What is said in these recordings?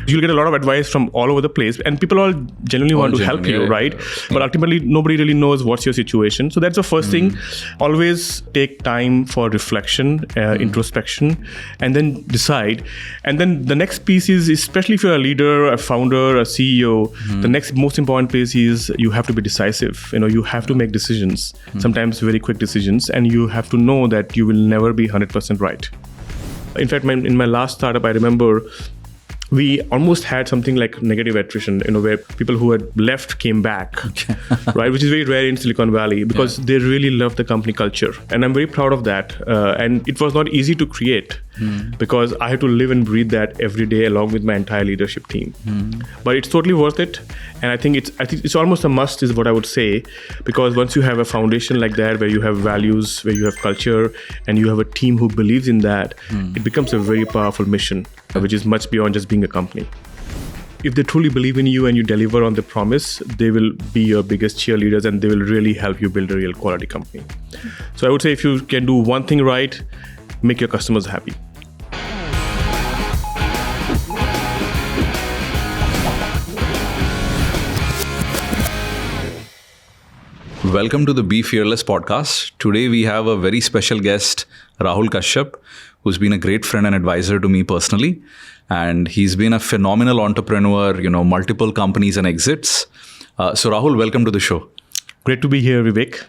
You'll get a lot of advice from all over the place, and people all genuinely want to help you, right? But ultimately, nobody really knows what's your situation. So that's the first thing. Always take time for reflection, introspection, and then decide. And then the next piece is, especially if you're a leader, a founder, a CEO, the next most important place is you have to be decisive. You have to make decisions, sometimes very quick decisions, and you have to know that you will never be 100% right. In fact, in my last startup, I remember we almost had something like negative attrition, where people who had left came back, right? Which is very rare in Silicon Valley because they really love the company culture. And I'm very proud of that. And it was not easy to create because I had to live and breathe that every day along with my entire leadership team. But it's totally worth it. And I think it's almost a must is what I would say, because once you have a foundation like that, where you have values, where you have culture, and you have a team who believes in that, it becomes a very powerful mission, which is much beyond just being a company. If they truly believe in you and you deliver on the promise, they will be your biggest cheerleaders and they will really help you build a real quality company. So I would say if you can do one thing right, make your customers happy. Welcome to the Be Fearless podcast. Today we have a very special guest, Rahul Kashyap, who's been a great friend and advisor to me personally. And he's been a phenomenal entrepreneur, multiple companies and exits. So Rahul, welcome to the show. Great to be here, Vivek.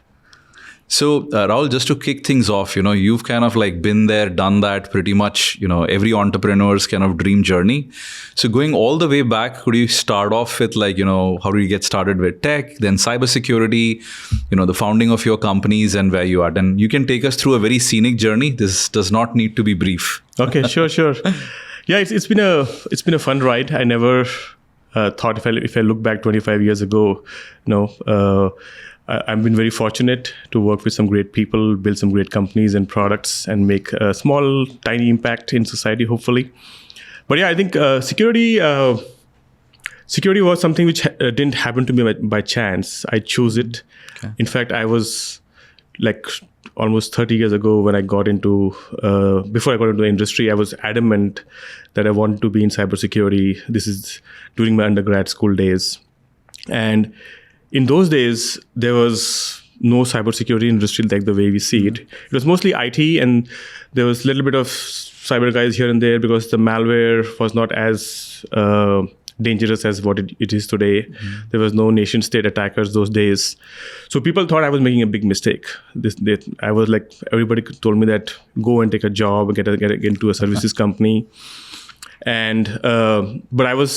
So Rahul, just to kick things off, you've kind of like been there, done that pretty much, every entrepreneur's kind of dream journey. So going all the way back, could you start off with like, how do you get started with tech, then cybersecurity, the founding of your companies and where you are? And you can take us through a very scenic journey. This does not need to be brief. Okay, sure. Yeah, it's been a fun ride. I never thought if I look back 25 years ago, I've been very fortunate to work with some great people, build some great companies and products, and make a small, tiny impact in society, hopefully. But yeah, I think security was something which didn't happen to me by chance. I chose it. Okay. In fact, I was like almost 30 years ago when I got into, before I got into the industry, I was adamant that I wanted to be in cybersecurity. This is during my undergrad school days. And in those days, there was no cybersecurity industry like the way we see it. It was mostly IT, and there was a little bit of cyber guys here and there because the malware was not as dangerous as what it is today. There was no nation state attackers those days. So people thought I was making a big mistake. I was like, everybody told me that go and take a job, get into a services company. And but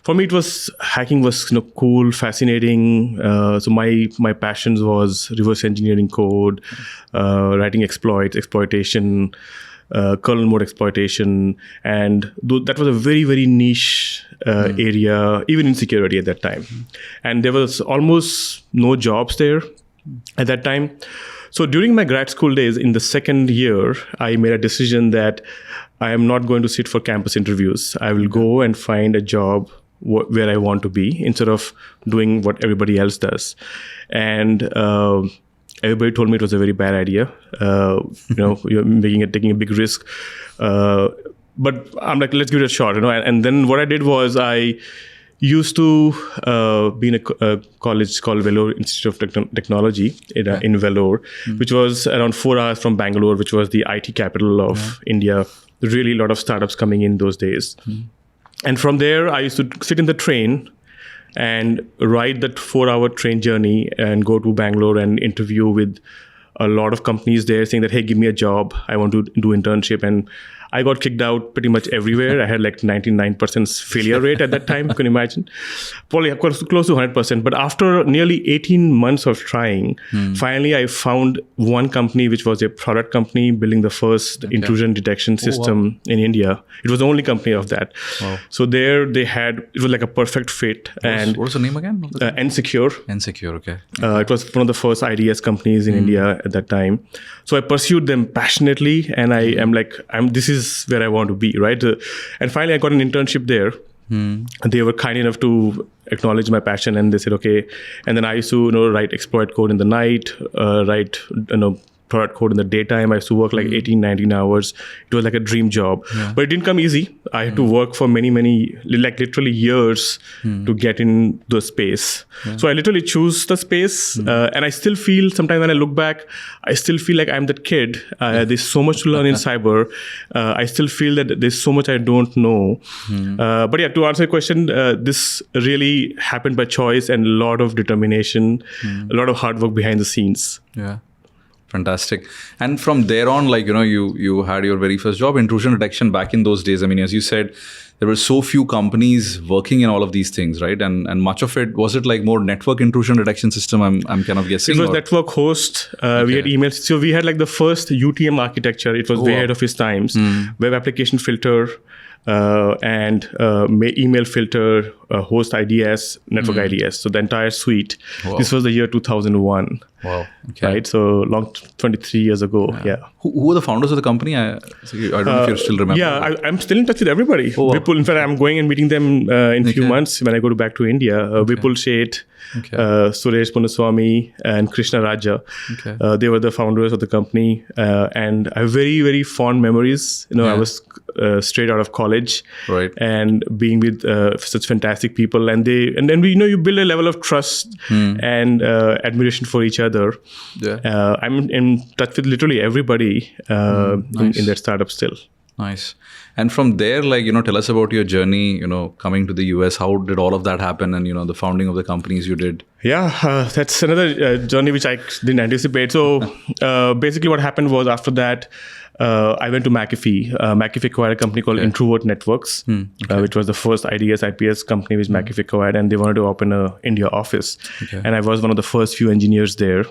for me, it was hacking was cool, fascinating. So my passions was reverse engineering code, writing exploitation, kernel mode exploitation, and that was a very, very niche area, even in security at that time. And there was almost no jobs there at that time. So during my grad school days, in the second year, I made a decision that I am not going to sit for campus interviews. I will go and find a job where I want to be instead of doing what everybody else does. And everybody told me it was a very bad idea. You're taking a big risk. But I'm like, let's give it a shot. And then what I did was I used to be in a college called Vellore Institute of Technology in Vellore, which was around 4 hours from Bangalore, which was the IT capital of India. Really a lot of startups coming in those days. And from there, I used to sit in the train and ride that 4-hour train journey and go to Bangalore and interview with a lot of companies there saying that, hey, give me a job. I want to do internship. And I got kicked out pretty much everywhere. I had like 99% failure rate at that time. You can imagine. Probably close to 100%. But after nearly 18 months of trying, finally I found one company which was a product company building the first intrusion detection system in India. It was the only company of that. Wow. So there it was like a perfect fit. What was the name again? Nsecure. Nsecure, okay. It was one of the first IDS companies in India at that time. So I pursued them passionately, and I am like, this is where I want to be, right? And finally, I got an internship there. And they were kind enough to acknowledge my passion, and they said, okay. And then I used to, write exploit code in the night, write, product code in the daytime. I used to work like 18, 19 hours. It was like a dream job. But it didn't come easy. I had to work for many, like literally years to get in the space. So I literally choose the space. And I still feel, sometimes when I look back, I still feel like I'm that kid. There's so much to learn in cyber. I still feel that there's so much I don't know. But yeah, to answer your question, this really happened by choice and a lot of determination, a lot of hard work behind the scenes. Yeah. Fantastic. And from there on, like, you had your very first job, intrusion detection back in those days. I mean, as you said, there were so few companies working in all of these things, right? And much of it, was it like more network intrusion detection system? I'm kind of guessing. It was network host. We had emails. So we had like the first UTM architecture. It was way ahead of its times. Web application filter, and email filter, host IDS, network IDS. So the entire suite. Wow. This was the year 2001. Wow. Okay. Right. So long, 23 years ago. Yeah. Who were the founders of the company? I don't know if you still remember. Yeah, I'm still in touch with everybody. Oh, wow. Vipul, in fact, I'm going and meeting them in a few months when I go back to India. Vipul Sheth, Suresh Punaswamy, and Krishna Raja. They were the founders of the company. And I have very, very fond memories. I was straight out of college. Right. And being with such fantastic people. And then we, you build a level of trust and admiration for each other. Yeah. I'm in touch with literally everybody nice. in that startup still. Nice. And from there, like, tell us about your journey, coming to the US. How did all of that happen? And, the founding of the companies you did. Yeah, that's another journey which I didn't anticipate. So basically what happened was after that, I went to McAfee. McAfee acquired a company called Arista Networks, which was the first IDS, IPS company which McAfee acquired, and they wanted to open an India office. And I was one of the first few engineers there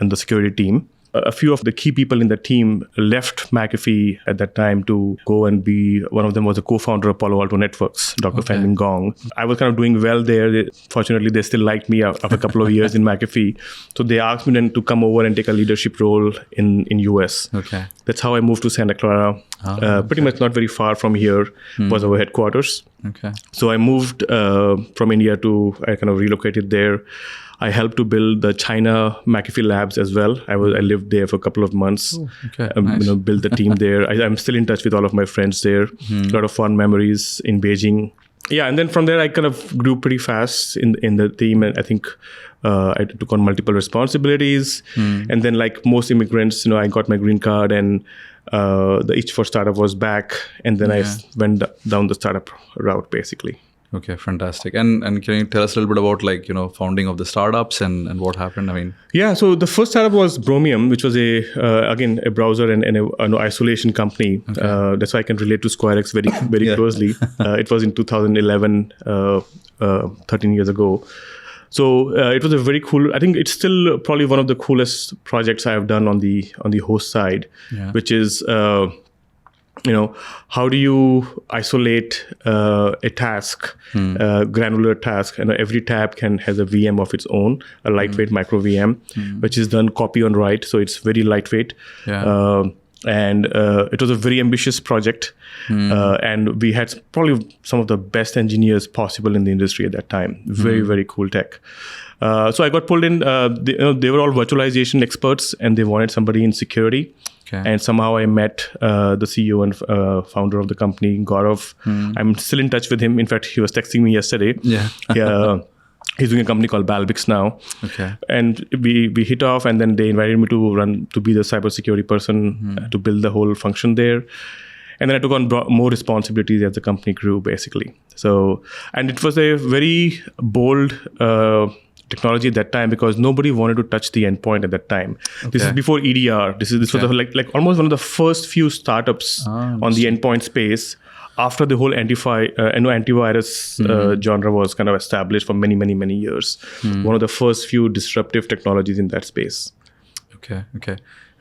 in the security team. A few of the key people in the team left McAfee at that time to go and be, one of them was the co-founder of Palo Alto Networks, Dr. Fan Gong. I was kind of doing well there. Fortunately, they still liked me after a couple of years in McAfee. So they asked me then to come over and take a leadership role in US. That's how I moved to Santa Clara. Pretty much not very far from here was our headquarters. So I moved from India I kind of relocated there. I helped to build the China McAfee labs as well. I lived there for a couple of months. Nice. Built the team there. I'm still in touch with all of my friends there. A lot of fun memories in Beijing. Yeah, and then from there I kind of grew pretty fast in the team, and I think I took on multiple responsibilities. And then, like most immigrants, I got my green card, and the itch for startup was back, and then I went down the startup route basically. Okay, fantastic. And can you tell us a little bit about, like, founding of the startups and what happened? I mean, yeah. So the first startup was Bromium, which was again a browser and an isolation company. That's why I can relate to SquareX very closely. It was in 2011, 13 years ago. So it was a very cool. I think it's still probably one of the coolest projects I have done on the host side, which is. How do you isolate a task, granular task? Every tab has a VM of its own, a lightweight micro VM, which is done copy on write. So it's very lightweight. And it was a very ambitious project. And we had probably some of the best engineers possible in the industry at that time. Very, very cool tech. So I got pulled in. They were all virtualization experts, and they wanted somebody in security. And somehow I met the CEO and founder of the company, Gaurav. I'm still in touch with him. In fact, he was texting me yesterday. He's doing a company called Balbix now. And we hit off, and then they invited me to be the cybersecurity person to build the whole function there. And then I took on more responsibilities as the company grew, basically. So, and it was a very bold technology at that time because nobody wanted to touch the endpoint at that time. This is before EDR. This was like almost one of the first few startups on the endpoint space after the whole antivirus genre was kind of established for many, many, many years. One of the first few disruptive technologies in that space. Okay.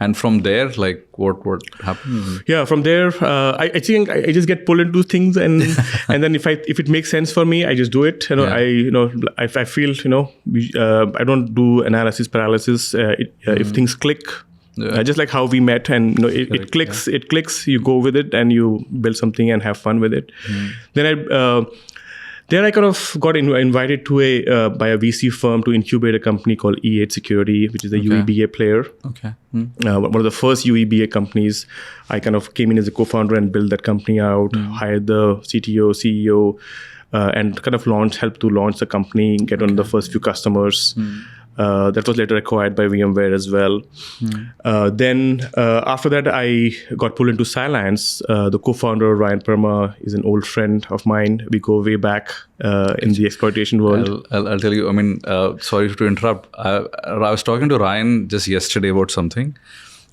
And from there, like, what happened? Yeah, from there, I think I just get pulled into things, and and then if it makes sense for me, I just do it. I feel I don't do analysis paralysis. If things click, just like how we met, and it clicks, you go with it, and you build something and have fun with it. Then There I kind of got invited to by a VC firm to incubate a company called E8 Security, which is a UEBA player. Okay. One of the first UEBA companies. I kind of came in as a co-founder and built that company out, hired the CTO, CEO, and kind of helped to launch the company, get on the first few customers. That was later acquired by VMware as well. Then after that, I got pulled into Cylance. The co-founder, Ryan Perma, is an old friend of mine. We go way back in the exploitation world. I'll tell you, I mean, sorry to interrupt. I was talking to Ryan just yesterday about something.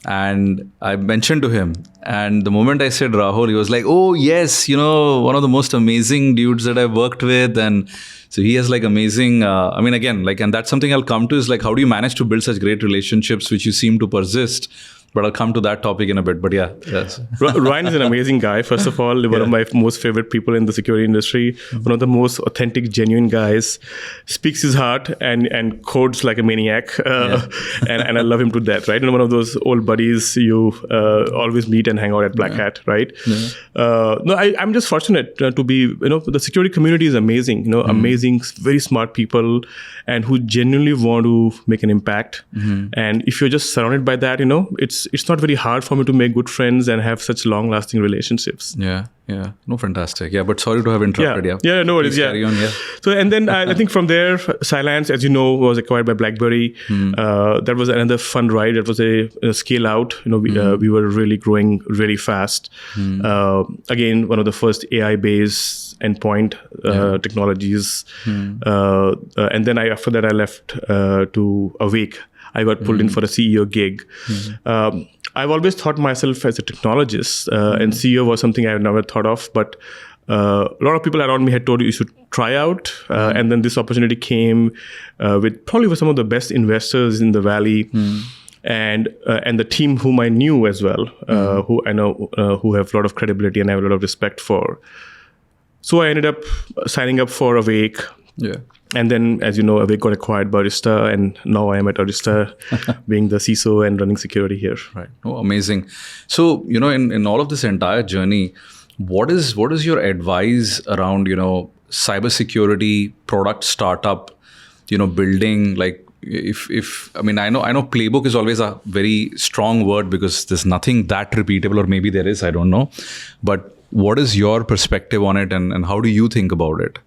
And I mentioned to him, and the moment I said Rahul, he was like, oh yes, one of the most amazing dudes that I've worked with. And so he has like amazing, and that's something I'll come to, is like, how do you manage to build such great relationships, which you seem to persist? But I'll come to that topic in a bit. But yeah, yes. Ryan is an amazing guy. First of all, one of my most favorite people in the security industry. One of the most authentic, genuine guys. Speaks his heart and codes like a maniac. And I love him to death. Right, and one of those old buddies you always meet and hang out at Black Hat. Right. No, I'm just fortunate to be. The security community is amazing. Amazing, very smart people, and who genuinely want to make an impact. And if you're just surrounded by that, it's not very hard for me to make good friends and have such long-lasting relationships. Yeah. No, fantastic. Yeah, but sorry to have interrupted. Yeah, no worries. Carry on, So, and then I think from there, Cylance, as you know, was acquired by BlackBerry. That was another fun ride. It was a scale out. We were really growing really fast. Again, one of the first AI-based endpoint technologies. And then after that, I left to Awake. I got pulled in for a CEO gig. I've always thought myself as a technologist, and CEO was something I've never thought of. But a lot of people around me had told you should try out. And then this opportunity came with probably some of the best investors in the Valley. And the team whom I knew as well, who I know who have a lot of credibility and I have a lot of respect for. So I ended up signing up for Awake. Yeah. And then, as you know, Awake got acquired by Arista, and now I am at Arista being the CISO and running security here. Right. Oh, amazing. So, in all of this entire journey, what is your advice around, cybersecurity product startup, building, like, I know playbook is always a very strong word because there's nothing that repeatable, or maybe there is, I don't know. But what is your perspective on it, and how do you think about it?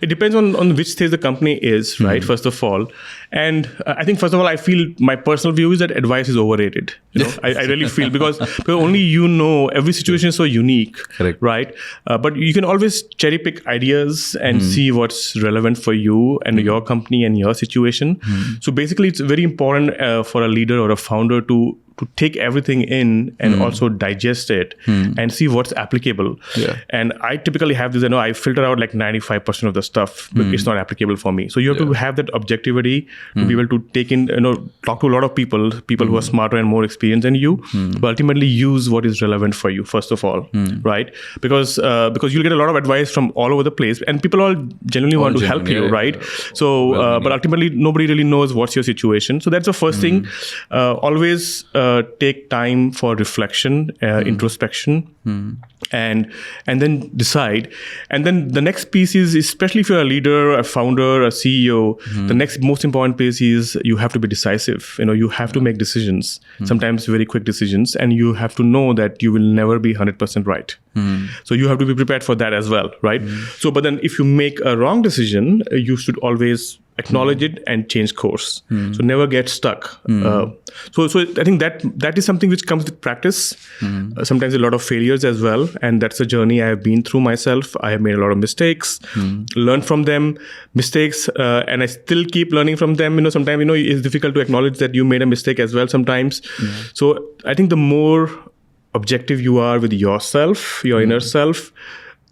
It depends on which stage the company is, right? First of all. And I think, first of all, I feel my personal view is that advice is overrated. I really feel because only every situation is so unique, correct, right? But you can always cherry pick ideas and see what's relevant for you and your company and your situation. So basically, it's very important for a leader or a founder to take everything in and also digest it and see what's applicable. Yeah. And I typically have this, I filter out like 95% of the stuff, but it's not applicable for me. So you have to have that objectivity to be able to take in, talk to a lot of people who are smarter and more experienced than you, but ultimately use what is relevant for you, first of all, right? Because you'll get a lot of advice from all over the place and people all genuinely want to help you, right? So, but ultimately nobody really knows what's your situation. So that's the first thing. Always take time for reflection, introspection, and then decide. And then the next piece is, especially if you're a leader, a founder, a CEO, the next most important piece is you have to be decisive. You have to make decisions, sometimes very quick decisions, and you have to know that you will never be 100% right. So you have to be prepared for that as well, right? So, but then if you make a wrong decision, you should always acknowledge it and change course. So never get stuck. So I think that is something which comes with practice. Sometimes a lot of failures as well. And that's a journey I have been through myself. I have made a lot of mistakes, learned from them, and I still keep learning from them. Sometimes, it's difficult to acknowledge that you made a mistake as well sometimes. So I think the more objective you are with yourself, your inner self,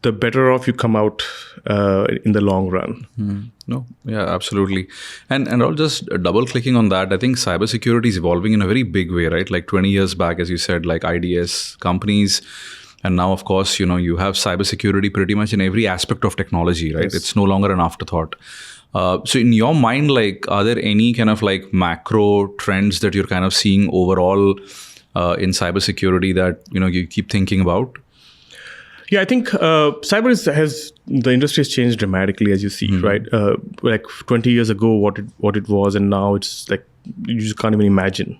the better off you come out in the long run. No, yeah, absolutely. And I'll just double clicking on that. I think cybersecurity is evolving in a very big way, right? Like 20 years back, as you said, like IDS companies. And now, of course, you have cybersecurity pretty much in every aspect of technology, right? Yes. It's no longer an afterthought. So in your mind, like, are there any kind of like macro trends that you're kind of seeing overall in cybersecurity that, you keep thinking about? Yeah, I think the industry has changed dramatically, as you see, right? Like 20 years ago, what it was, and now it's like you just can't even imagine.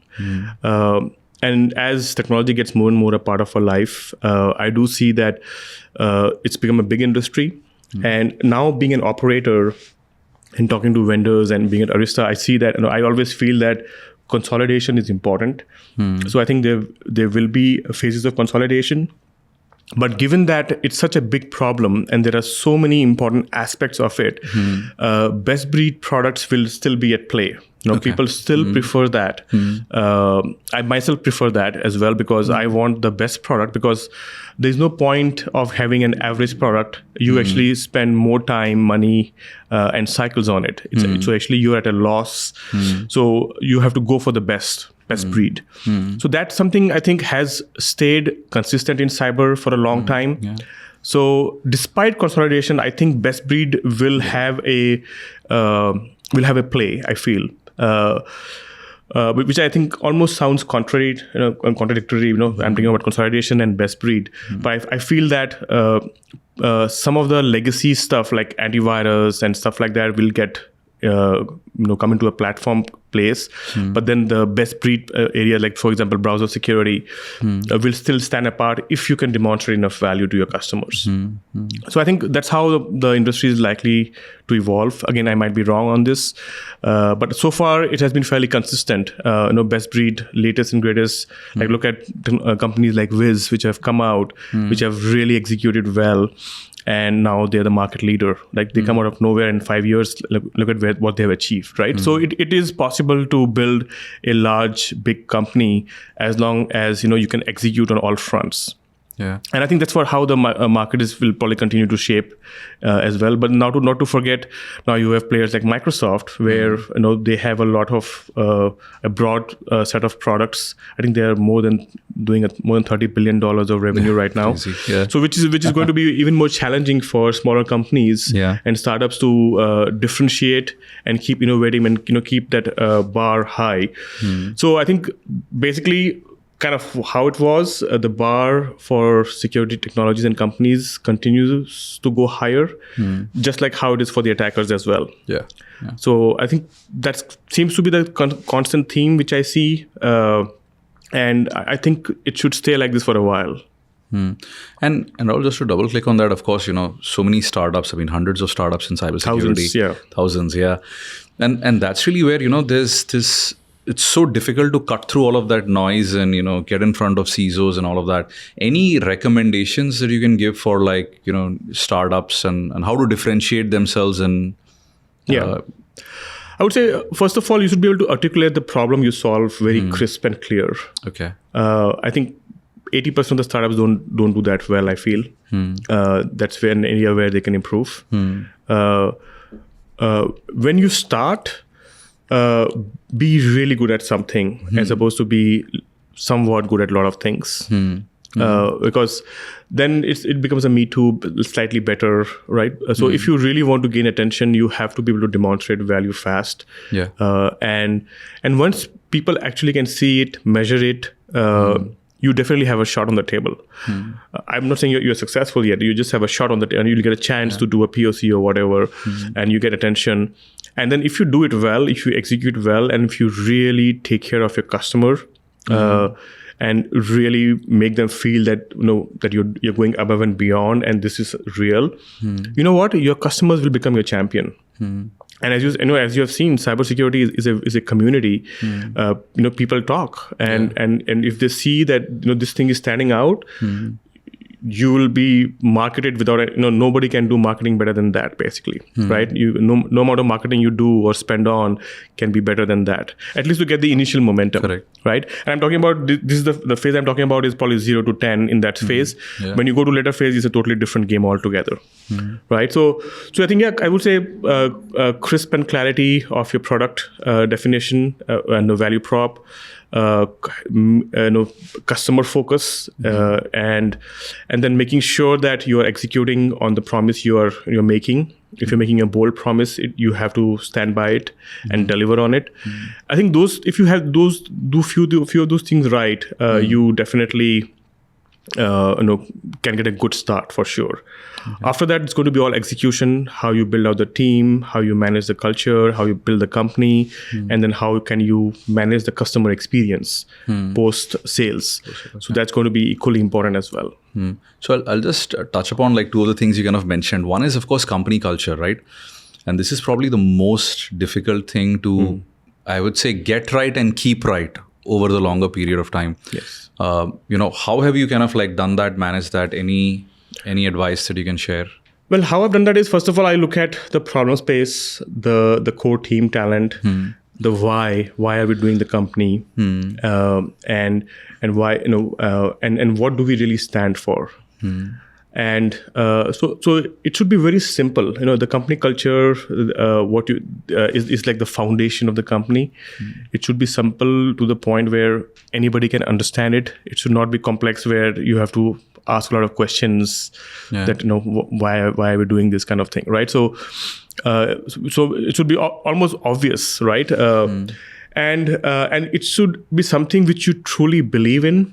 And as technology gets more and more a part of our life, I do see that it's become a big industry. And now being an operator and talking to vendors and being at Arista, I see that, I always feel that consolidation is important. So I think there will be phases of consolidation. But given that it's such a big problem and there are so many important aspects of it, best breed products will still be at play. People still prefer that. I myself prefer that as well, because I want the best product, because there's no point of having an average product. You actually spend more time, money, and cycles on it. So actually you're at a loss. So you have to go for the best breed. So that's something I think has stayed consistent in cyber for a long time. Yeah. So despite consolidation, I think best breed will have a play, I feel. Which I think almost sounds contradictory. I'm talking about consolidation and best breed, but I feel that some of the legacy stuff like antivirus and stuff like that will get come into a platform place, but then the best breed area, like for example browser security, will still stand apart if you can demonstrate enough value to your customers. So I think that's how the industry is likely to evolve. Again, I might be wrong on this, but so far it has been fairly consistent. Best breed, latest and greatest. Like look at companies like Wiz, which have come out, which have really executed well. And now they're the market leader. Like they come out of nowhere in 5 years. Look at what they have achieved, right? So it is possible to build a large, big company as long as you can execute on all fronts. Yeah, and I think that's how the market will probably continue to shape as well. But not to forget, now you have players like Microsoft, where they have a lot of a broad set of products. I think they are more than $30 billion of revenue right now. Yeah. So which is going to be even more challenging for smaller companies and startups to differentiate and keep innovating and keep that bar high. So I think basically, kind of how it was, the bar for security technologies and companies continues to go higher, just like how it is for the attackers as well. Yeah. So I think that seems to be the constant theme which I see, and I think it should stay like this for a while. And Rahul, just to double click on that, of course, so many startups. I mean, hundreds of startups in cybersecurity. Thousands, yeah. And that's really where there's this. It's so difficult to cut through all of that noise and, get in front of CISOs and all of that. Any recommendations that you can give for startups and how to differentiate themselves? And I would say, first of all, you should be able to articulate the problem you solve very crisp and clear. Okay. I think 80% of the startups don't do that well, I feel. That's an area where they can improve. When you start, be really good at something as opposed to be somewhat good at a lot of things. Because then it becomes a me too, slightly better, right? So if you really want to gain attention, you have to be able to demonstrate value fast. Yeah. And once people actually can see it, measure it, you definitely have a shot on the table. I'm not saying you're successful yet. You just have a shot on the table, and you'll get a chance to do a POC or whatever, and you get attention. And then if you do it well, if you execute well, and if you really take care of your customer, and really make them feel that that you're going above and beyond, and this is real, you know what? Your customers will become your champion. And as you have seen, cybersecurity is a community. People talk, and if they see that this thing is standing out, you will be marketed without nobody can do marketing better than that, basically, right? No amount of marketing you do or spend on can be better than that, at least to get the initial momentum. Correct. Right? And I'm talking about this is the phase I'm talking about is probably 0 to 10 in that phase. When you go to later phase, it's a totally different game altogether. Right? So I think I would say crisp and clarity of your product definition and the value prop. Customer focus, and then making sure that you are executing on the promise you're making. If you're making a bold promise, you have to stand by it and deliver on it. I think if you have few of those things right, you definitely can get a good start for sure. After that, it's going to be all execution, how you build out the team, how you manage the culture, how you build the company, and then how can you manage the customer experience post sales. So that's going to be equally important as well. So I'll just touch upon like two of the things you kind of mentioned. One is, of course, company culture, right? And this is probably the most difficult thing to, I would say, get right and keep right over the longer period of time. Yes. How have you kind of like done that, managed that? Any advice that you can share? Well, how I've done that is, first of all, I look at the problem space, the core team talent, the why are we doing the company, and why, and what do we really stand for. And so it should be very simple. The company culture, is like the foundation of the company. It should be simple to the point where anybody can understand it. It should not be complex where you have to ask a lot of questions that why are we doing this kind of thing, right? So it should be almost obvious, right? And it should be something which you truly believe in,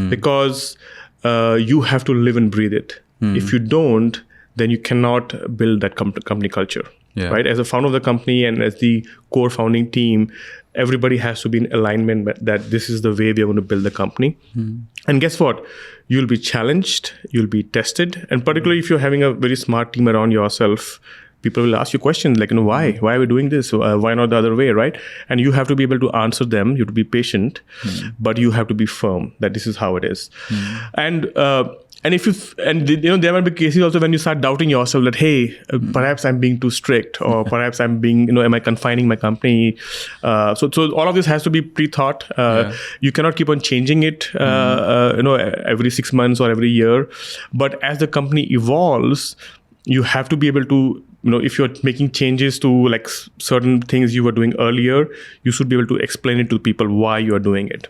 because you have to live and breathe it. If you don't, then you cannot build that company culture, right? As a founder of the company and as the core founding team, everybody has to be in alignment that this is the way we are going to build the company. And guess what? You'll be challenged, you'll be tested. And particularly if you're having a very smart team around yourself, people will ask you questions like, why are we doing this? Why not the other way, right? And you have to be able to answer them. You have to be patient, but you have to be firm that this is how it is. And there might be cases also when you start doubting yourself that, hey, perhaps I'm being too strict, or perhaps I'm being, am I confining my company? So all of this has to be pre-thought. You cannot keep on changing it, every 6 months or every year. But as the company evolves, you have to be able to, if you're making changes to like certain things you were doing earlier, you should be able to explain it to people why you are doing it.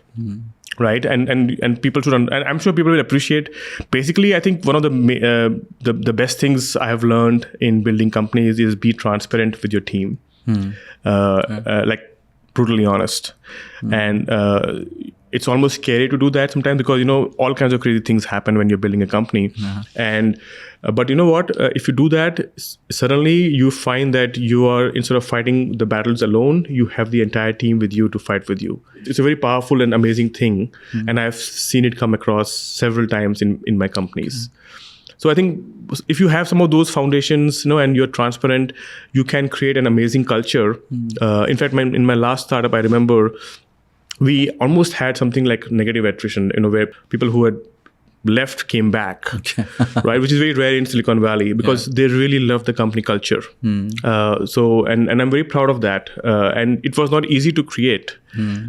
Right, and people should, and I'm sure people will appreciate. Basically, I think one of the best things I have learned in building companies is be transparent with your team, like brutally honest, and it's almost scary to do that sometimes because all kinds of crazy things happen when you're building a company, and but you know what? If you do that, suddenly you find that you are, instead of fighting the battles alone, you have the entire team with you to fight with you. It's a very powerful and amazing thing, and I've seen it come across several times in my companies. So I think if you have some of those foundations, and you're transparent, you can create an amazing culture. In fact, in my last startup, I remember we almost had something like negative attrition, where people who had left came back, right? Which is very rare in Silicon Valley because they really love the company culture. So I'm very proud of that. And it was not easy to create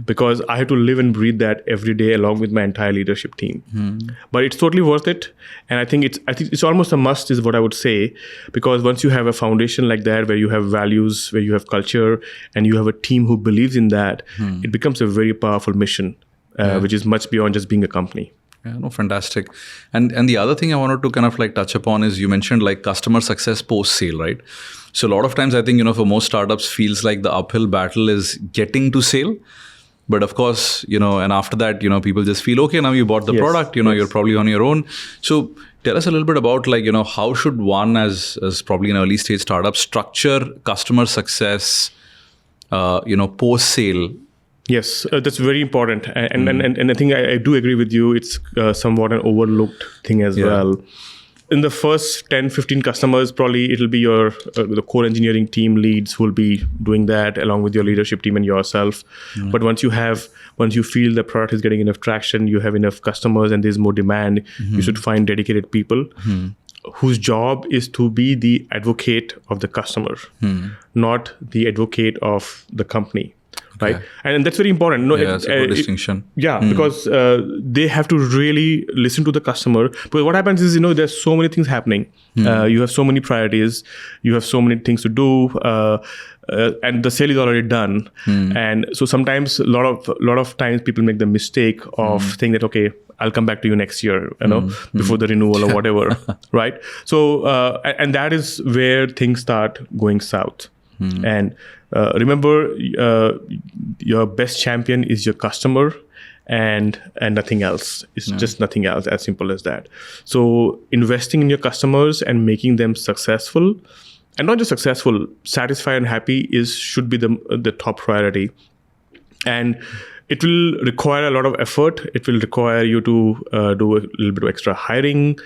because I had to live and breathe that every day along with my entire leadership team. But it's totally worth it. And I think it's almost a must is what I would say, because once you have a foundation like that, where you have values, where you have culture, and you have a team who believes in that, it becomes a very powerful mission, which is much beyond just being a company. Yeah, no, fantastic. And the other thing I wanted to kind of like touch upon is you mentioned like customer success post-sale, right? So a lot of times I think, for most startups feels like the uphill battle is getting to sale. But of course, and after that, people just feel, okay, now you bought the product, you're probably on your own. So tell us a little bit about like, how should one as probably an early stage startup structure customer success, post-sale? Yes, that's very important. And I think I do agree with you. It's somewhat an overlooked thing as well. In the first 10, 15 customers, probably it'll be your the core engineering team leads who will be doing that along with your leadership team and yourself. But once you feel the product is getting enough traction, you have enough customers and there's more demand, you should find dedicated people whose job is to be the advocate of the customer, not the advocate of the company. Right, and that's very important. That's a good distinction. Because they have to really listen to the customer. Because what happens is, there's so many things happening. You have so many priorities. You have so many things to do, and the sale is already done. And so sometimes, a lot of times, people make the mistake of saying that, okay, I'll come back to you next year, before the renewal or whatever, right? So, and that is where things start going south. And remember, your best champion is your customer, and nothing else. It's just nothing else, as simple as that. So investing in your customers and making them successful, and not just successful, satisfied and happy should be the top priority. And it will require a lot of effort. It will require you to do a little bit of extra hiring,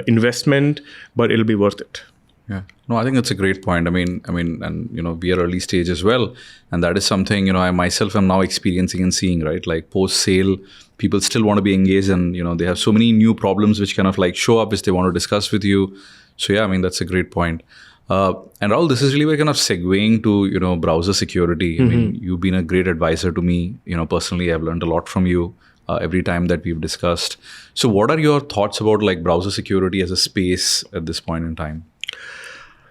investment, but it'll be worth it. Yeah. No, I think that's a great point. I mean, and we are early stage as well. And that is something, I myself am now experiencing and seeing, right? Like post-sale, people still want to be engaged, and, they have so many new problems which kind of like show up which they want to discuss with you. So yeah, that's a great point. And Rahul, this is really where kind of segueing to, browser security. I mean, you've been a great advisor to me, personally. I've learned a lot from you every time that we've discussed. So what are your thoughts about like browser security as a space at this point in time?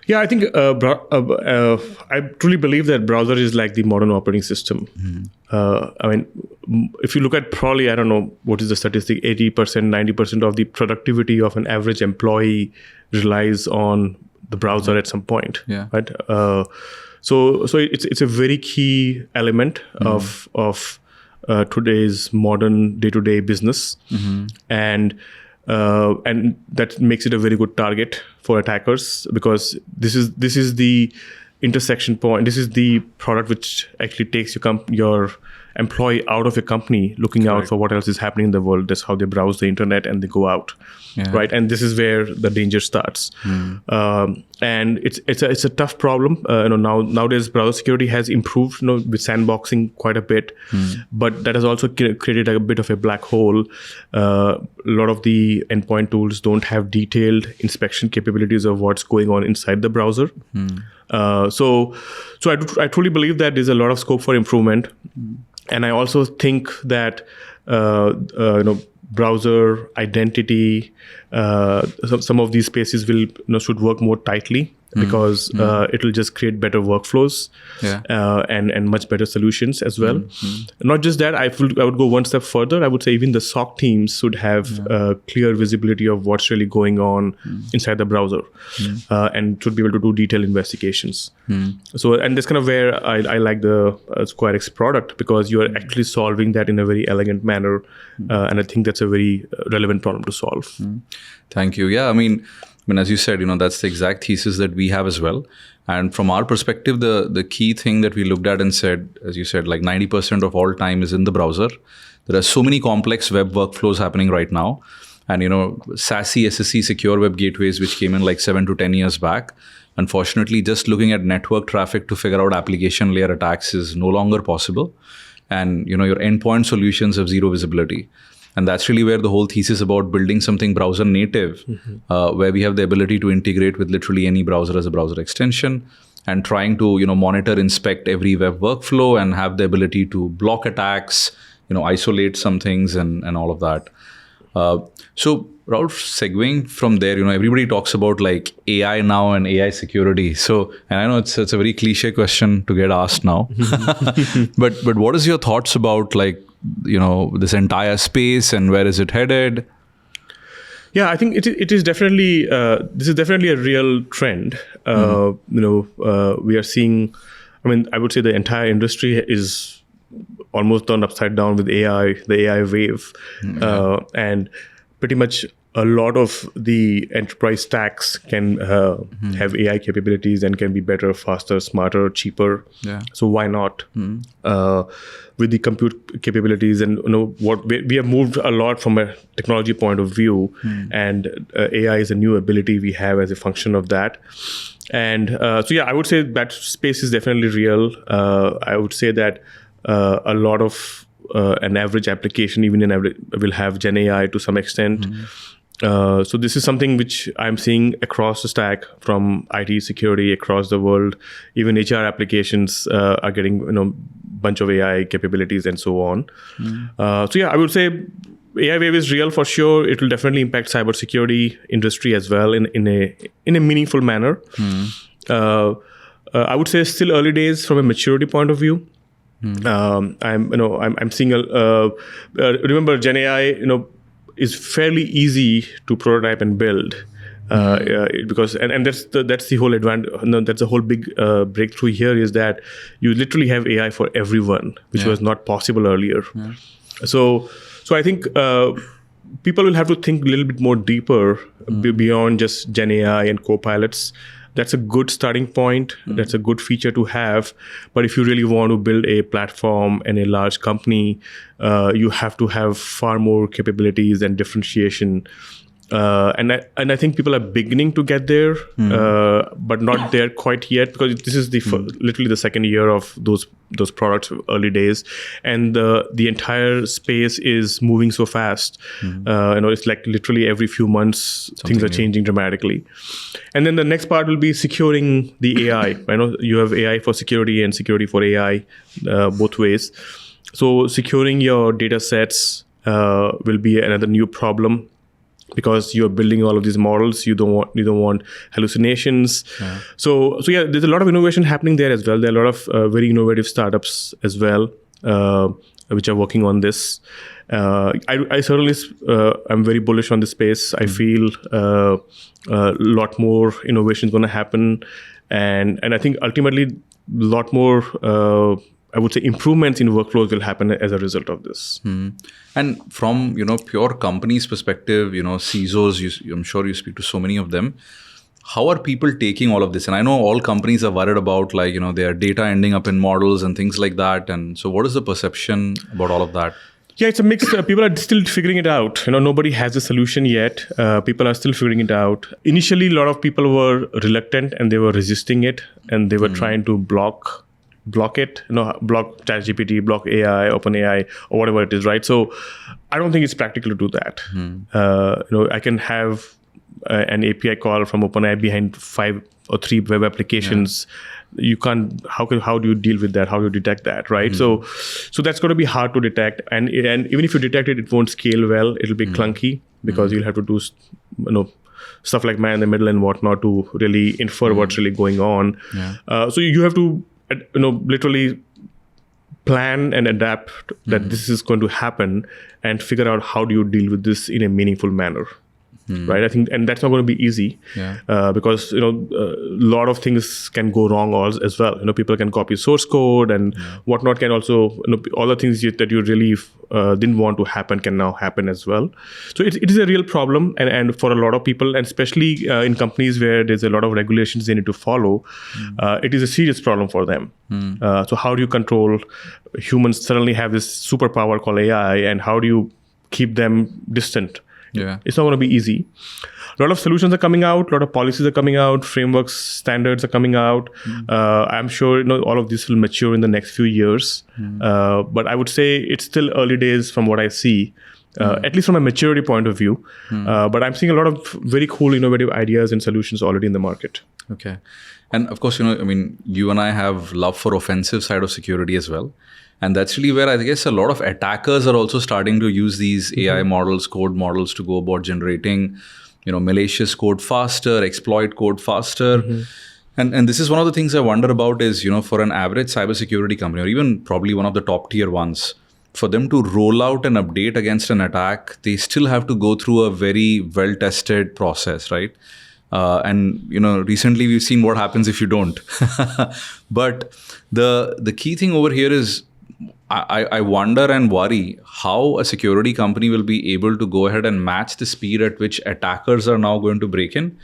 Yeah, I think I truly believe that browser is like the modern operating system. If you look at probably, I don't know, what is the statistic, 80%, 90% of the productivity of an average employee relies on the browser at some point. Yeah. Right. So it's a very key element of today's modern day-to-day business, and that makes it a very good target for attackers, because this is the intersection point. This is the product which actually takes your employee out of your company, looking out for what else is happening in the world. That's how they browse the internet and they go out, right? And this is where the danger starts. And it's a tough problem. Nowadays browser security has improved, with sandboxing quite a bit, but that has also created a bit of a black hole. A lot of the endpoint tools don't have detailed inspection capabilities of what's going on inside the browser. So I truly believe that there's a lot of scope for improvement. And I also think that browser identity, some of these spaces should work more tightly, because it'll just create better workflows and much better solutions as well. Not just that, I would go one step further. I would say even the SOC teams should have clear visibility of what's really going on inside the browser, and should be able to do detailed investigations. So, and that's kind of where I like the SquareX product, because you are actually solving that in a very elegant manner, and I think that's a very relevant problem to solve. Thank you. Yeah, I mean, as you said, that's the exact thesis that we have as well. And from our perspective, the key thing that we looked at and said, as you said, like 90% of all time is in the browser. There are so many complex web workflows happening right now. And, SASE, SSE, secure web gateways, which came in like 7 to 10 years back. Unfortunately, just looking at network traffic to figure out application layer attacks is no longer possible. And, your endpoint solutions have zero visibility. And that's really where the whole thesis about building something browser native, where we have the ability to integrate with literally any browser as a browser extension, and trying to, monitor, inspect every web workflow and have the ability to block attacks, isolate some things and all of that. So Rahul, segueing from there, everybody talks about like AI now and AI security. So, and I know it's a very cliche question to get asked now, but what is your thoughts about like, this entire space, and where is it headed? Yeah, I think it is definitely, this is definitely a real trend. We are seeing, I would say the entire industry is almost turned upside down with AI, the AI wave. And pretty much a lot of the enterprise stacks can have AI capabilities and can be better, faster, smarter, cheaper. Yeah. So why not? With the compute capabilities, and what we have moved a lot from a technology point of view, and AI is a new ability we have as a function of that. And so yeah, I would say that space is definitely real. I would say that a lot of an average application, even in average, will have GenAI to some extent. So this is something which I'm seeing across the stack, from IT security across the world. Even HR applications are getting bunch of AI capabilities and so on. So yeah, I would say AI wave is real for sure. It will definitely impact cybersecurity industry as well in a meaningful manner. I would say still early days from a maturity point of view. I'm seeing remember GenAI is fairly easy to prototype and build, because and that's the whole advantage. That's the whole big breakthrough here, is that you literally have AI for everyone, which was not possible earlier. So I think people will have to think a little bit more deeper beyond just GenAI and copilots. That's a good starting point. That's a good feature to have. But if you really want to build a platform and a large company, you have to have far more capabilities and differentiation. And I think people are beginning to get there, but not there quite yet, because this is literally the second year of those products, early days, and the entire space is moving so fast. It's like literally every few months things are changing dramatically. And then the next part will be securing the AI. I know you have AI for security and security for AI, both ways. So securing your data sets will be another new problem, because you're building all of these models. You don't want hallucinations. So yeah, there's a lot of innovation happening there as well. There are a lot of very innovative startups as well, which are working on this. I certainly I'm very bullish on this space. I feel a lot more innovation is going to happen, and I think ultimately a lot more I would say improvements in workflows will happen as a result of this. And from pure companies perspective, CISOs, I'm sure you speak to so many of them. How are people taking all of this? And I know all companies are worried about their data ending up in models and things like that. And so what is the perception about all of that? Yeah, it's a mix. People are still figuring it out. Nobody has a solution yet. People are still figuring it out. Initially, a lot of people were reluctant and they were resisting it, and they were trying to block it, block ChatGPT, block AI, OpenAI, or whatever it is, right? So I don't think it's practical to do that. I can have an API call from OpenAI behind 5 or 3 web applications. You can't. How do you deal with that? How do you detect that, right? So that's going to be hard to detect, and even if you detect it, it won't scale well. It'll be clunky, because you'll have to do stuff like man in the middle and whatnot to really infer what's really going on. So you have to literally plan and adapt that this is going to happen, and figure out how do you deal with this in a meaningful manner. Right, I think, and that's not going to be easy, because a lot of things can go wrong as well. People can copy source code and whatnot. Can also all the things that you really didn't want to happen can now happen as well. So it is a real problem, and for a lot of people, and especially in companies where there's a lot of regulations they need to follow, it is a serious problem for them. So how do you control humans suddenly have this superpower called AI, and how do you keep them distant? It's not going to be easy. A lot of solutions are coming out, a lot of policies are coming out, frameworks, standards are coming out. I'm sure all of this will mature in the next few years. But I would say it's still early days from what I see, at least from a maturity point of view. But I'm seeing a lot of very cool, innovative ideas and solutions already in the market. Okay. And of course, you and I have love for offensive side of security as well. And that's really where I guess a lot of attackers are also starting to use these AI models, code models, to go about generating, malicious code faster, exploit code faster. And this is one of the things I wonder about is, for an average cybersecurity company, or even probably one of the top tier ones, for them to roll out an update against an attack, they still have to go through a very well-tested process, right? And recently we've seen what happens if you don't. But the key thing over here is, I wonder and worry how a security company will be able to go ahead and match the speed at which attackers are now going to break in.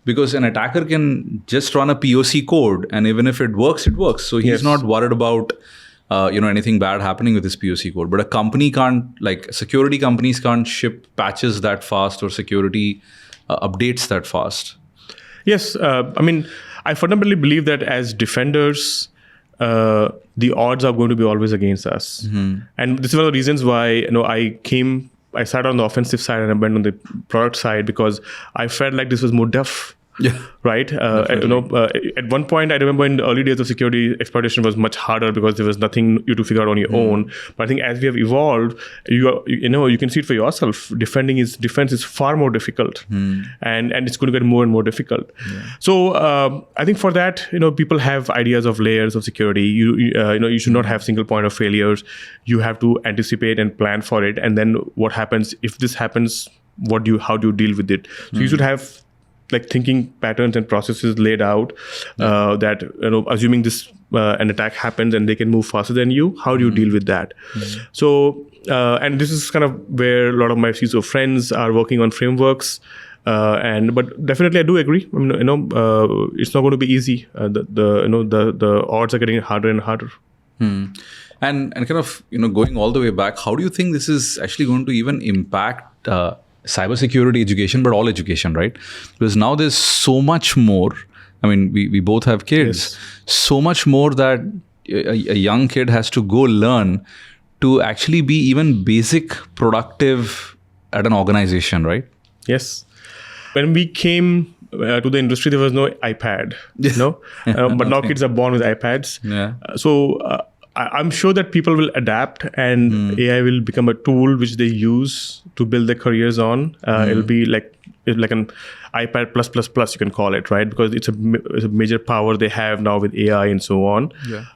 Because an attacker can just run a POC code, and even if it works, it works. So he's not worried about anything bad happening with his POC code. But a company can't, security companies can't ship patches that fast, or security updates that fast. Yes, I fundamentally believe that as defenders, the odds are going to be always against us. And this is one of the reasons why I started on the offensive side and I went on the product side, because I felt like this was more deaf. Right. At one point, I remember in the early days of security, exploitation was much harder because there was nothing you to figure out on your own. But I think as we have evolved, you can see it for yourself. Defense is far more difficult, and it's going to get more and more difficult. So I think for that, people have ideas of layers of security. You should not have single point of failures. You have to anticipate and plan for it. And then what happens if this happens? How do you deal with it? So you should have thinking patterns and processes laid out, that assuming this an attack happens and they can move faster than you, how do you deal with that? So And this is kind of where a lot of my CISO friends are working on frameworks. But definitely, I do agree. I mean, it's not going to be easy. The odds are getting harder and harder. And kind of going all the way back, how do you think this is actually going to even impact cybersecurity education, but all education, right? Because now there's so much more. I mean, we both have kids. Yes. So much more that a young kid has to go learn to actually be even basic productive at an organization, right? Yes. When we came to the industry, there was no iPad, but now kids are born with iPads. Yeah. So I'm sure that people will adapt, and AI will become a tool which they use to build their careers on. It'll be like an iPad plus, you can call it, right? Because it's a major power they have now with AI and so on. Yeah.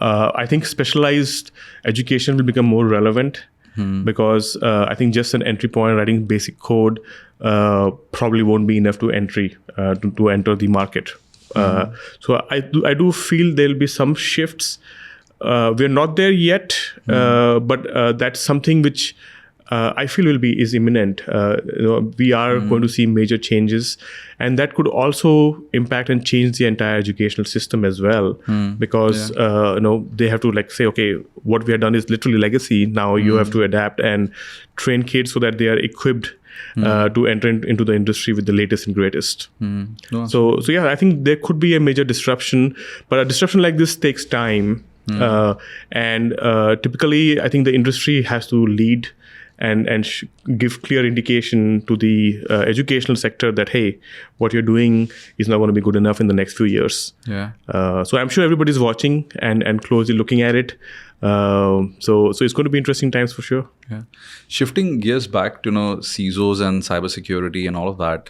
I think specialized education will become more relevant because I think just an entry point, writing basic code, probably won't be enough to enter the market. So I do feel there'll be some shifts. We're not there yet, but that's something which I feel is imminent. We are going to see major changes, and that could also impact and change the entire educational system as well. Because they have to say, okay, what we have done is literally legacy. Now you have to adapt and train kids so that they are equipped to enter into the industry with the latest and greatest. So yeah, I think there could be a major disruption, but a disruption like this takes time. And typically, I think the industry has to lead and give clear indication to the educational sector that, hey, what you're doing is not going to be good enough in the next few years. Yeah. So I'm sure everybody's watching and closely looking at it. So it's going to be interesting times for sure. Yeah. Shifting gears back to CISOs and cybersecurity and all of that,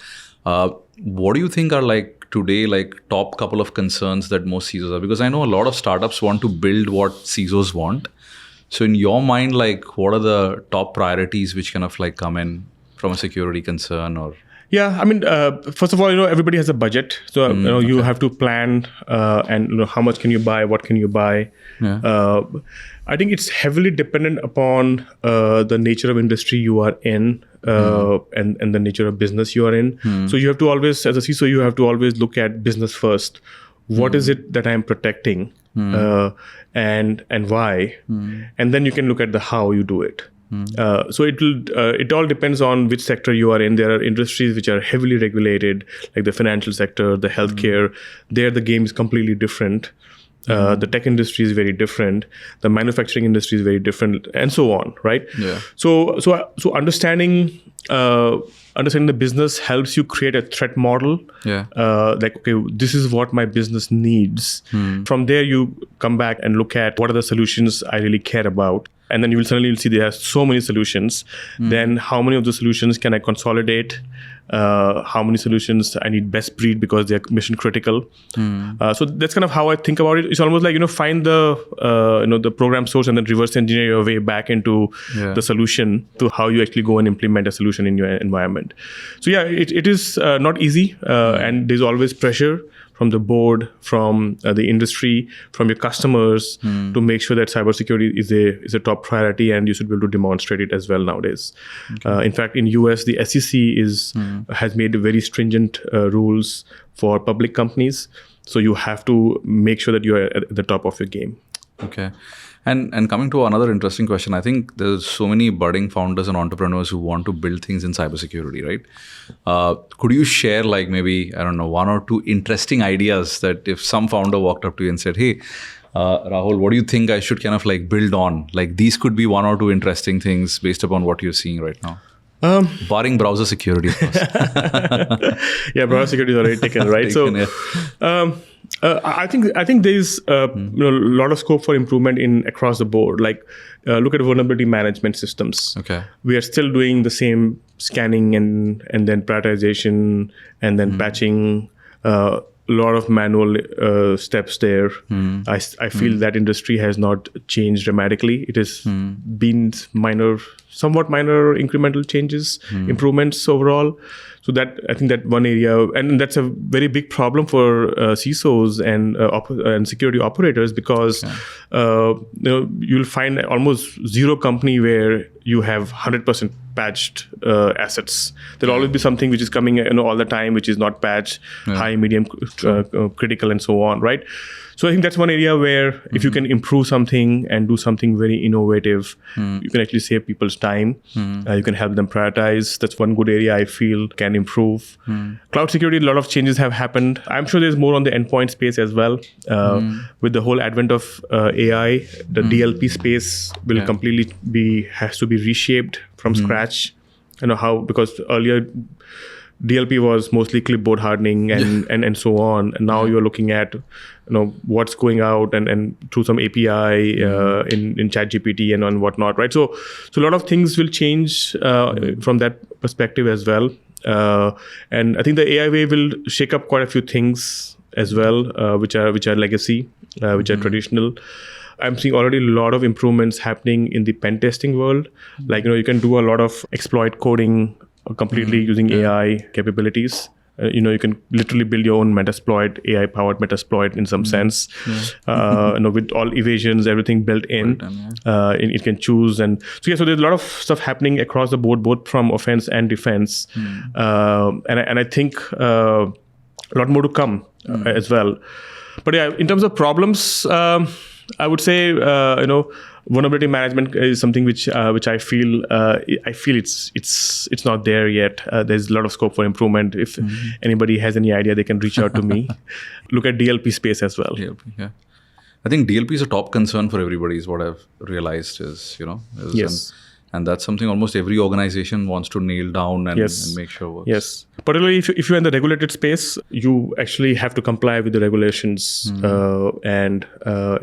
what do you think are today top couple of concerns that most CISOs have? Because I know a lot of startups want to build what CISOs want. So in your mind, what are the top priorities which kind of come in from a security concern? Or yeah, I mean, first of all, everybody has a budget, so you have to plan and how much can you buy, what can you buy. Yeah. I think it's heavily dependent upon the nature of industry you are in and the nature of business you are in. So you have to always, as a CISO, you have to always look at business first. What is it that I'm protecting and why? And then you can look at the how you do it. So it all depends on which sector you are in. There are industries which are heavily regulated, like the financial sector, the healthcare. There the game is completely different. The tech industry is very different. The manufacturing industry is very different, and so on, right? Yeah. So understanding the business helps you create a threat model. Yeah. Okay, this is what my business needs. From there, you come back and look at what are the solutions I really care about. And then you will suddenly see there are so many solutions. Then how many of the solutions can I consolidate? How many solutions I need best breed because they're mission critical. So that's kind of how I think about it. It's almost like, find the program source and then reverse engineer your way back into the solution to how you actually go and implement a solution in your environment. So yeah, it is not easy. And there's always pressure from the board, from the industry, from your customers to make sure that cybersecurity is a top priority, and you should be able to demonstrate it as well nowadays. Okay. In fact, in US, the SEC has made very stringent rules for public companies. So you have to make sure that you are at the top of your game. Okay. And coming to another interesting question, I think there's so many budding founders and entrepreneurs who want to build things in cybersecurity, right? Could you share maybe, I don't know, one or two interesting ideas that if some founder walked up to you and said, hey, Rahul, what do you think I should kind of build on? These could be one or two interesting things based upon what you're seeing right now. Barring browser security, of course. Yeah, browser security is already taken, right? I think there's a lot of scope for improvement across the board. Look at vulnerability management systems. Okay, we are still doing the same scanning and then prioritization and then patching. A lot of manual steps there. I feel that industry has not changed dramatically. It has been minor somewhat minor incremental changes, improvements overall. So that I think that one area, and that's a very big problem for CISOs and security operators, because you'll find almost zero company where you have 100% patched assets. There'll always be something which is coming all the time, which is not patched, high, medium, critical, and so on, right? So I think that's one area where if you can improve something and do something very innovative, you can actually save people's time. You can help them prioritize. That's one good area I feel can improve. Cloud security, a lot of changes have happened. I'm sure there's more on the endpoint space as well. With the whole advent of AI, the DLP space will completely has to be reshaped from scratch. Because earlier DLP was mostly clipboard hardening and so on. And now you're looking at what's going out and through some API in ChatGPT and whatnot, right? So a lot of things will change from that perspective as well. And I think the AI wave will shake up quite a few things as well, which are legacy, which are traditional. I'm seeing already a lot of improvements happening in the pen testing world. Like, you can do a lot of exploit coding completely using AI capabilities. You can literally build your own Metasploit, AI-powered Metasploit in some sense. With all evasions, everything built in. It can choose. And so there's a lot of stuff happening across the board, both from offense and defense. And I think a lot more to come as well. But in terms of problems, I would say, vulnerability management is something which I feel it's not there yet. There's a lot of scope for improvement. If anybody has any idea, they can reach out to me. Look at DLP space as well. DLP, yeah. I think DLP is a top concern for everybody, is what I've realized Yes. And that's something almost every organization wants to nail down and make sure works. Yes. Particularly if you're in the regulated space, you actually have to comply with the regulations. And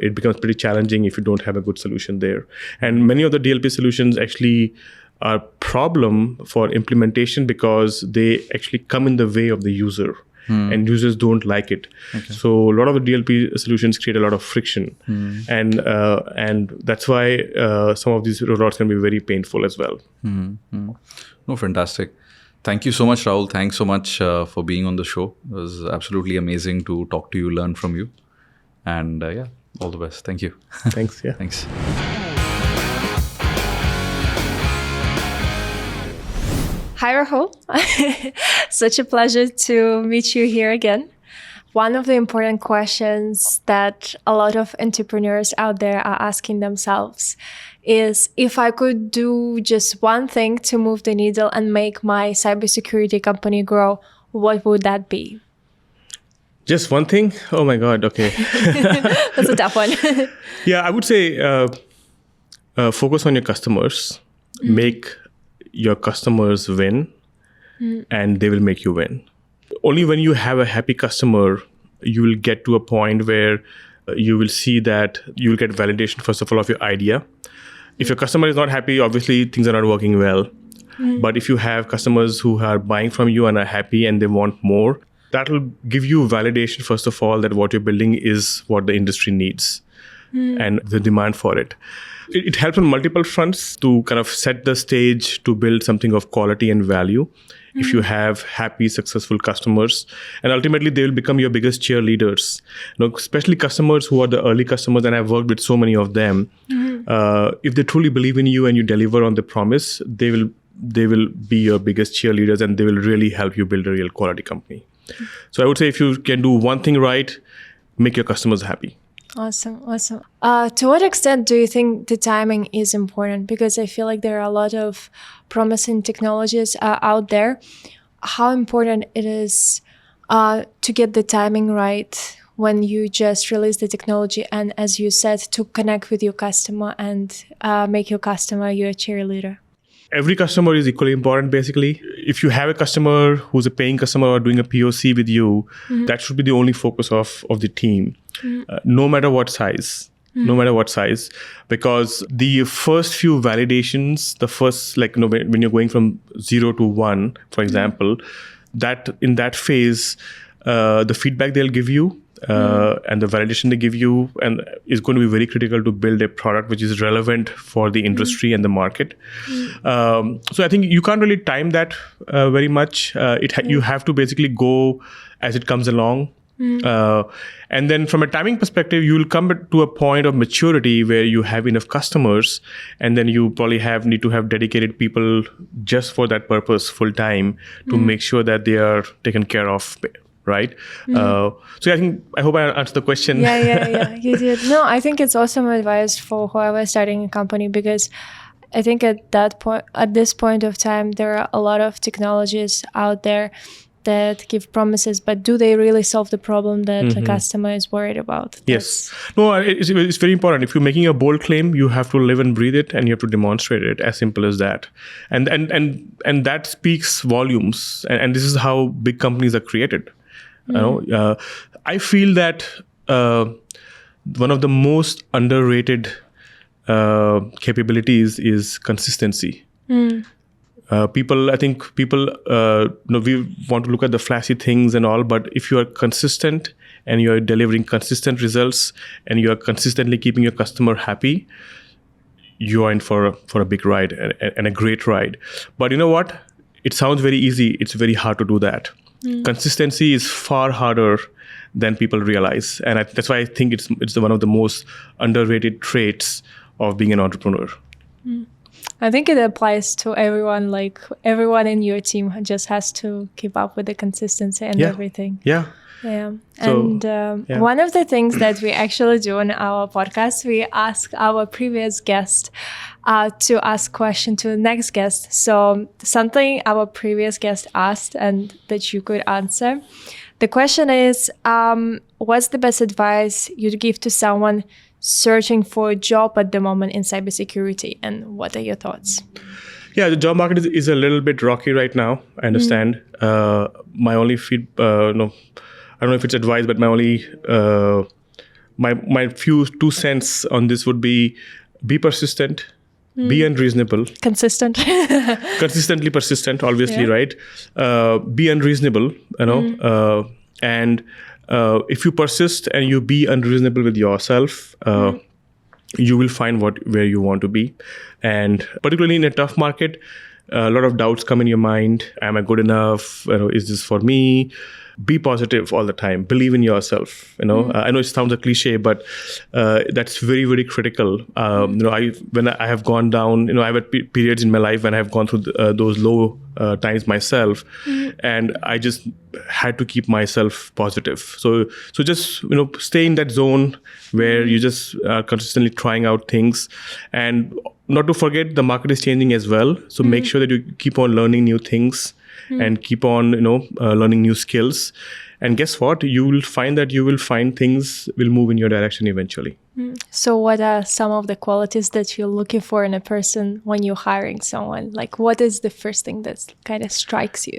it becomes pretty challenging if you don't have a good solution there. And many of the DLP solutions actually are problem for implementation because they actually come in the way of the user. And users don't like it. So a lot of the DLP solutions create a lot of friction. And that's why some of these rollouts can be very painful as well. No, fantastic. Thank you so much, Rahul. Thanks so much for being on the show. It was absolutely amazing to talk to you, learn from you. And all the best. Thank you. Thanks. Yeah. Thanks. Hi, Rahul. Such a pleasure to meet you here again. One of the important questions that a lot of entrepreneurs out there are asking themselves is, if I could do just one thing to move the needle and make my cybersecurity company grow, what would that be? Just one thing? Oh my God. Okay. That's a tough one. Yeah, I would say focus on your customers. Make your customers win, and they will make you win. Only when you have a happy customer, you will get to a point where you will see that you will get validation, first of all, of your idea. If your customer is not happy, obviously things are not working well. But if you have customers who are buying from you and are happy and they want more, that will give you validation, first of all, that what you're building is what the industry needs and the demand for it. It helps on multiple fronts to kind of set the stage to build something of quality and value. If you have happy, successful customers, and ultimately they will become your biggest cheerleaders. Especially customers who are the early customers, and I've worked with so many of them. If they truly believe in you and you deliver on the promise, they will be your biggest cheerleaders, and they will really help you build a real quality company. So I would say if you can do one thing right, make your customers happy. Awesome. To what extent do you think the timing is important? Because I feel like there are a lot of promising technologies out there. How important it is to get the timing right when you just release the technology and, as you said, to connect with your customer and make your customer your cheerleader? Every customer is equally important, basically. If you have a customer who's a paying customer or doing a POC with you, that should be the only focus of the team, no matter what size. Because the first few validations, when you're going from 0 to 1, for example, that in that phase, the feedback they'll give you and the validation they give you, and is going to be very critical to build a product which is relevant for the industry and the market. So I think you can't really time that very much. You have to basically go as it comes along. And then from a timing perspective, you will come to a point of maturity where you have enough customers, and then you probably need to have dedicated people just for that purpose full time to make sure that they are taken care of, right? So I hope I answered the question. Yeah, you did. No, I think it's awesome advice for whoever starting a company, because I think at this point of time, there are a lot of technologies out there that give promises, but do they really solve the problem that the customer is worried about? Yes. No, it's very important. If you're making a bold claim, you have to live and breathe it, and you have to demonstrate it. As simple as that. And that speaks volumes. And this is how big companies are created. I feel that one of the most underrated capabilities is consistency. People we want to look at the flashy things and all, but if you are consistent and you are delivering consistent results and you are consistently keeping your customer happy, you are in for a big ride and a great ride. But you know what? It sounds very easy. It's very hard to do that. Consistency is far harder than people realize, and that's why I think it's one of the most underrated traits of being an entrepreneur. I think it applies to everyone. Like everyone in your team just has to keep up with the consistency and everything. Yeah. And one of the things that we actually do on our podcast, we ask our previous guest to ask question to the next guest. So something our previous guest asked and that you could answer. The question is, what's the best advice you'd give to someone searching for a job at the moment in cybersecurity, and what are your thoughts? Yeah, the job market is a little bit rocky right now. I understand. My only I don't know if it's advice, but my only my few 2 cents on this would be persistent, be unreasonable, consistently persistent, obviously, right? Be unreasonable, and if you persist and you be unreasonable with yourself, you will find where you want to be. And particularly in a tough market, a lot of doubts come in your mind. Am I good enough? Is this for me? Be positive all the time. Believe in yourself. I know it sounds a cliche, but that's very, very critical. When I have gone down, I've had periods in my life when I have gone through those low times myself, and I just had to keep myself positive. So just stay in that zone where you just are consistently trying out things, and not to forget the market is changing as well. So make sure that you keep on learning new things. And keep on, learning new skills. And guess what? You will find things will move in your direction eventually. So what are some of the qualities that you're looking for in a person when you're hiring someone? Like, what is the first thing that kind of strikes you?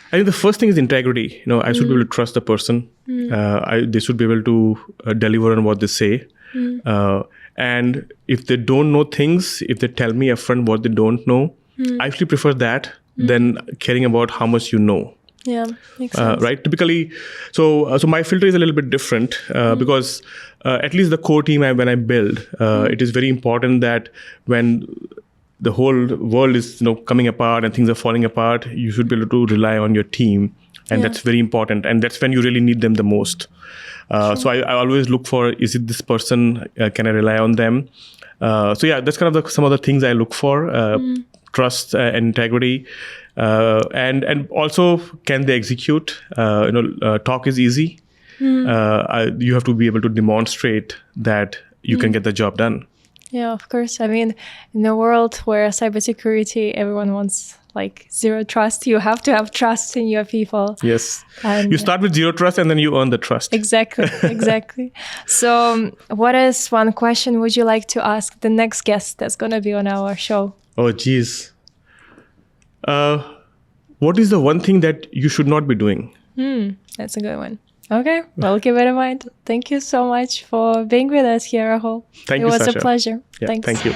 I think the first thing is integrity. I should be able to trust the person. They should be able to deliver on what they say. And if they don't know things, if they tell me upfront what they don't know, I actually prefer that than caring about how much you know. Yeah, makes sense. Right? Typically, so my filter is a little bit different because at least the core team when I build, it is very important that when the whole world is coming apart and things are falling apart, you should be able to rely on your team, and that's very important. And that's when you really need them the most. So I always look for, is it this person? Can I rely on them? That's kind of some of the things I look for. Trust and integrity, and also can they execute? Talk is easy. You have to be able to demonstrate that you can get the job done. Yeah, of course. I mean, in a world where cybersecurity, everyone wants like zero trust, you have to have trust in your people. Yes. And you start with zero trust and then you earn the trust. Exactly. So what is one question would you like to ask the next guest that's going to be on our show? Oh, geez. What is the one thing that you should not be doing? That's a good one. Okay, well, keep it in mind. Thank you so much for being with us here, Rahul. Thank you, Sasha. It was a pleasure. Yeah, Thanks. Thank you.